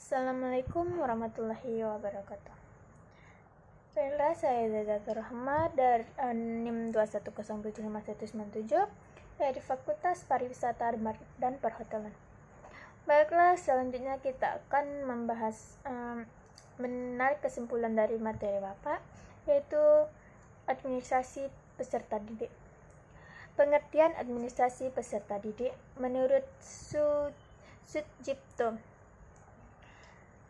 Assalamualaikum warahmatullahi wabarakatuh. Baiklah, saya Zaidatul Rahma dari NIM 2107597 dari Fakultas Pariwisata dan Perhotelan. Baiklah, selanjutnya kita akan membahas menarik kesimpulan dari materi Bapak, yaitu administrasi peserta didik. Pengertian administrasi peserta didik menurut Sudjipto.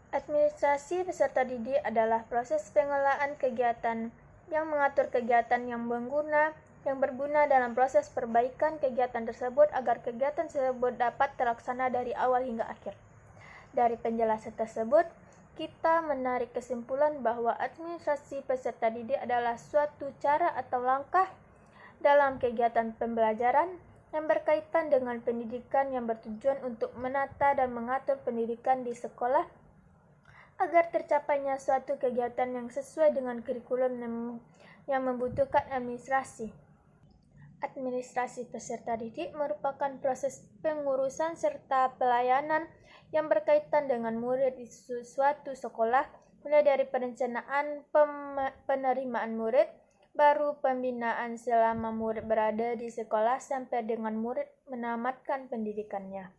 Administrasi peserta didik adalah proses pengelolaan kegiatan yang mengatur kegiatan yang berguna dalam proses perbaikan kegiatan tersebut agar kegiatan tersebut dapat terlaksana dari awal hingga akhir. Dari penjelasan tersebut, kita menarik kesimpulan bahwa administrasi peserta didik adalah suatu cara atau langkah dalam kegiatan pembelajaran yang berkaitan dengan pendidikan yang bertujuan untuk menata dan mengatur pendidikan di sekolah agar tercapainya suatu kegiatan yang sesuai dengan kurikulum yang membutuhkan administrasi. Administrasi peserta didik merupakan proses pengurusan serta pelayanan yang berkaitan dengan murid di suatu sekolah, mulai dari perencanaan penerimaan murid, baru pembinaan selama murid berada di sekolah sampai dengan murid menamatkan pendidikannya.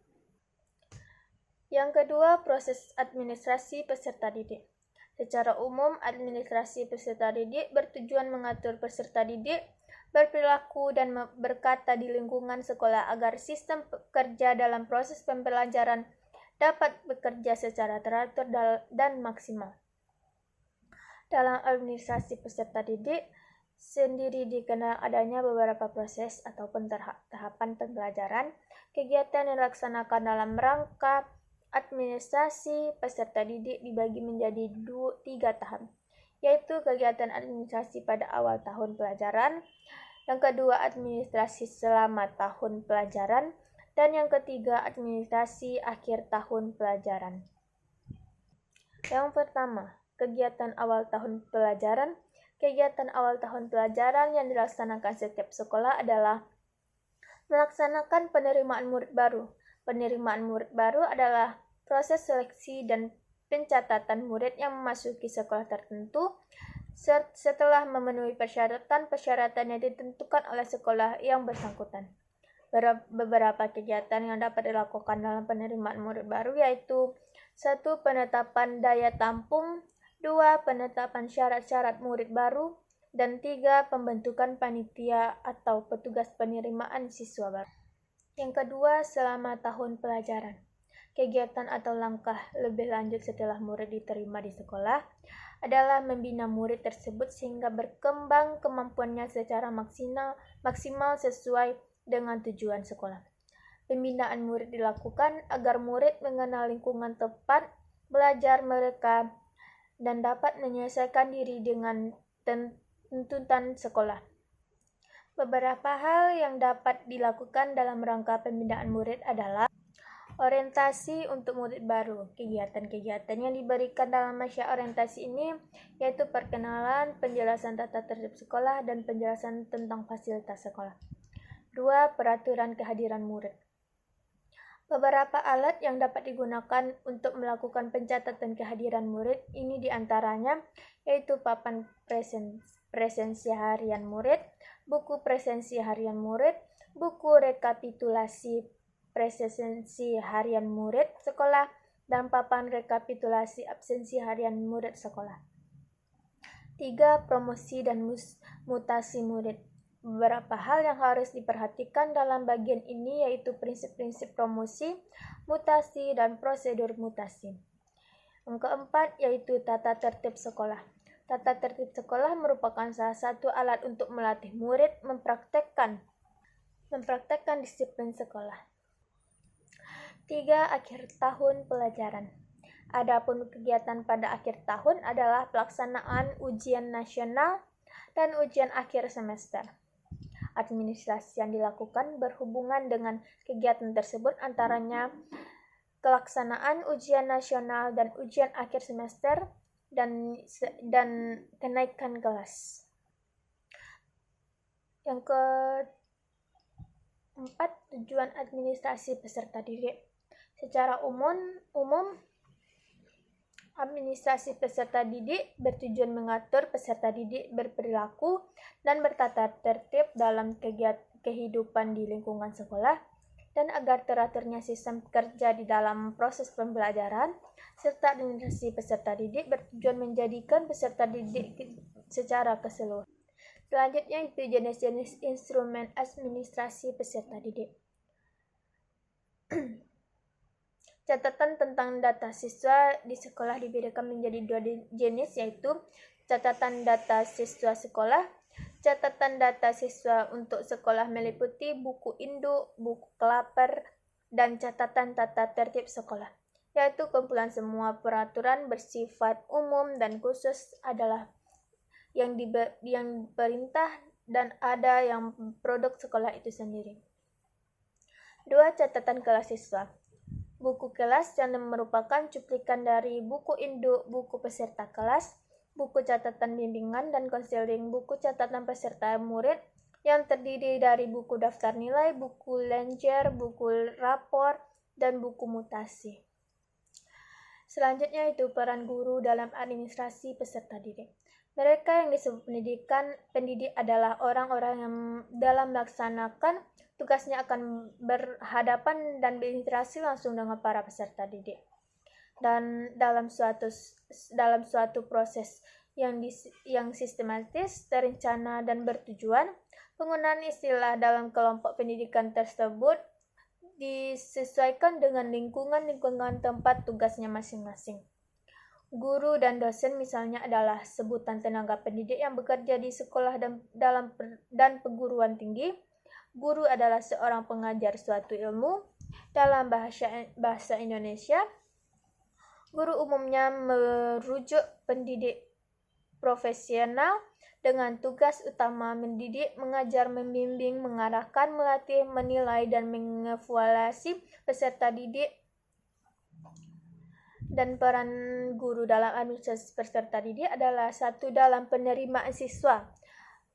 Yang kedua, proses administrasi peserta didik. Secara umum, administrasi peserta didik bertujuan mengatur peserta didik berperilaku dan berkata di lingkungan sekolah agar sistem kerja dalam proses pembelajaran dapat bekerja secara teratur dan maksimal. Dalam administrasi peserta didik sendiri dikenal adanya beberapa proses ataupun tahapan pembelajaran, kegiatan yang dilaksanakan dalam rangka administrasi peserta didik dibagi menjadi 3 tahap, yaitu kegiatan administrasi pada awal tahun pelajaran, yang kedua administrasi selama tahun pelajaran, dan yang ketiga administrasi akhir tahun pelajaran. Yang pertama, kegiatan awal tahun pelajaran. Kegiatan awal tahun pelajaran yang dilaksanakan setiap sekolah adalah melaksanakan penerimaan murid baru. Penerimaan murid baru adalah proses seleksi dan pencatatan murid yang memasuki sekolah tertentu setelah memenuhi persyaratan yang ditentukan oleh sekolah yang bersangkutan. Beberapa kegiatan yang dapat dilakukan dalam penerimaan murid baru yaitu 1. Penetapan daya tampung, 2. Penetapan syarat-syarat murid baru, dan 3. Pembentukan panitia atau petugas penerimaan siswa baru. Yang kedua, selama tahun pelajaran. Kegiatan atau langkah lebih lanjut setelah murid diterima di sekolah adalah membina murid tersebut sehingga berkembang kemampuannya secara maksimal sesuai dengan tujuan sekolah. Pembinaan murid dilakukan agar murid mengenal lingkungan tempat belajar mereka dan dapat menyelesaikan diri dengan tuntutan sekolah. Beberapa hal yang dapat dilakukan dalam rangka pembinaan murid adalah orientasi untuk murid baru. Kegiatan-kegiatan yang diberikan dalam masa orientasi ini yaitu perkenalan, penjelasan tata tertib sekolah, dan penjelasan tentang fasilitas sekolah. 2. Peraturan kehadiran murid. Beberapa alat yang dapat digunakan untuk melakukan pencatatan kehadiran murid ini diantaranya yaitu papan presensi harian murid, buku presensi harian murid, buku rekapitulasi presensi harian murid sekolah, dan papan rekapitulasi absensi harian murid sekolah. 3. Promosi dan mutasi murid. Beberapa hal yang harus diperhatikan dalam bagian ini yaitu prinsip-prinsip promosi, mutasi, dan prosedur mutasi. Yang keempat yaitu tata tertib sekolah. Tata tertib sekolah merupakan salah satu alat untuk melatih murid mempraktekkan disiplin sekolah. 3. Akhir tahun pelajaran. Adapun kegiatan pada akhir tahun adalah pelaksanaan ujian nasional dan ujian akhir semester. Administrasi yang dilakukan berhubungan dengan kegiatan tersebut antaranya pelaksanaan ujian nasional dan ujian akhir semester dan kenaikan kelas. Yang keempat, tujuan administrasi peserta didik. Secara umum Administrasi peserta didik bertujuan mengatur peserta didik berperilaku dan bertata tertib dalam kehidupan di lingkungan sekolah, dan agar teraturnya sistem kerja di dalam proses pembelajaran, serta administrasi peserta didik bertujuan menjadikan peserta didik secara keseluruhan. Selanjutnya itu jenis-jenis instrumen administrasi peserta didik. Catatan tentang data siswa di sekolah dibedakan menjadi dua jenis, yaitu catatan data siswa sekolah. Catatan data siswa untuk sekolah meliputi buku induk, buku kelaper, dan catatan tata tertib sekolah, yaitu kumpulan semua peraturan bersifat umum dan khusus adalah yang perintah dan ada yang produk sekolah itu sendiri. 2. Catatan kelas siswa. Buku kelas yang merupakan cuplikan dari buku induk, buku peserta kelas, buku catatan bimbingan dan konseling, buku catatan peserta murid yang terdiri dari buku daftar nilai, buku lenjer, buku rapor, dan buku mutasi. Selanjutnya itu peran guru dalam administrasi peserta didik. Mereka yang disebut pendidik adalah orang-orang yang dalam melaksanakan tugasnya akan berhadapan dan berinteraksi langsung dengan para peserta didik. Dan dalam suatu proses yang sistematis, terencana, dan bertujuan, penggunaan istilah dalam kelompok pendidikan tersebut disesuaikan dengan lingkungan tempat tugasnya masing-masing. Guru dan dosen misalnya adalah sebutan tenaga pendidik yang bekerja di sekolah dan perguruan tinggi. Guru adalah seorang pengajar suatu ilmu. Dalam bahasa Indonesia, guru umumnya merujuk pendidik profesional dengan tugas utama mendidik, mengajar, membimbing, mengarahkan, melatih, menilai, dan mengevaluasi peserta didik. Dan peran guru dalam administrasi peserta didik adalah 1. Dalam penerimaan siswa.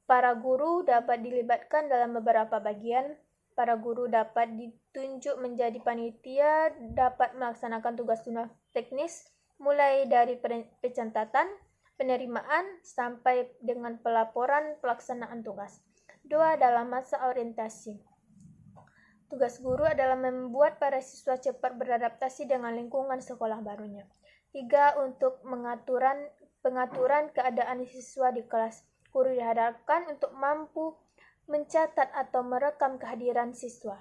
Para guru dapat dilibatkan dalam beberapa bagian. Para guru dapat ditunjuk menjadi panitia, dapat melaksanakan tugas-tugas teknis, mulai dari pencatatan, penerimaan, sampai dengan pelaporan pelaksanaan tugas. 2. Dalam masa orientasi. Tugas guru adalah membuat para siswa cepat beradaptasi dengan lingkungan sekolah barunya. 3. Untuk pengaturan keadaan siswa di kelas. Guru diharapkan untuk mampu mencatat atau merekam kehadiran siswa.